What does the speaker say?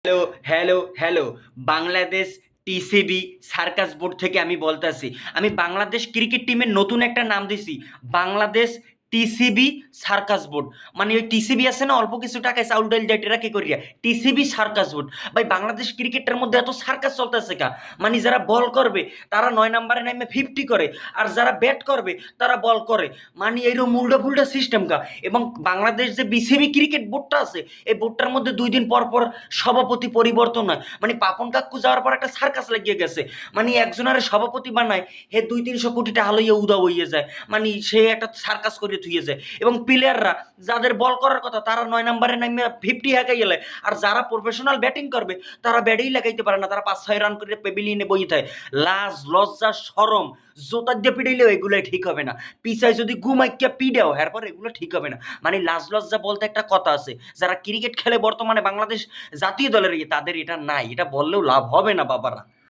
Hello, hello, hello. Bangladesh TCB circus board থেকে আমি বলতাছি। আমি বাংলাদেশ ক্রিকেট টিমের নতুন একটা নাম দিছি। Bangladesh TCB circus board. মানে ওই টিসিবি আছে না অল্প কিছু টাকায় চাউল ডাইল দেয় টেরা কি করিয়া? TCB circus board. ভাই বাংলাদেশ ক্রিকেটের মধ্যে এত সার্কাস চলতেছে কা? মানে যারা বল করবে তারা ৯ নাম্বারে নাইমা 50 করে। আর যারা ব্যাট করবে তারা বল করে। মানে এইরকম উল্টা-পুল্টা সিস্টেম কা? এবং বাংলাদেশ যে বিসিবি ক্রিকেট বোর্ডটা আছে, এই বোর্ডটার মধ্যে ২ দিন পর, পর সভাপতি পরিবর্তন হয়। মানে পাপন কাক্কু যাওয়ার পর একটা সার্কাস লাগিয়ে গেছে। মানে একজনারে সভাপতি বানায়, হে ২-৩০০ কোটি টাকা লইয়া উধাও হইয়া যায়। মানে সে একটা সার্কাস করে থুইয়ে যায়। এবং প্লেয়াররা যাদের বল করার কথা তারা ৯ নাম্বারে নাইমা 50 হাঁকাই গেলে। আর যারা প্রফেশনাল ব্যাটিং করবে তারা ব্যাটেই লাগাইতে পারে না। তারা ৫-৬ রান করে প্যাভিলিয়নে বইয়ে থাকে। লাজ, লজ্জা, শরম জোতার দিয়ে পিটাইলেও এগুলো ঠিক হবে না। পিছায় যদি ঘুমাইক্কা পিডাও এরপর এগুলো ঠিক হবে না। মানে লাজ লজ্জা বলতে একটা কথা আছে। যারা ক্রিকেট খেলে বর্তমানে বাংলাদেশ জাতীয় দলের তাদের এটা নাই। এটা বললেও লাভ হবে না বাবারা।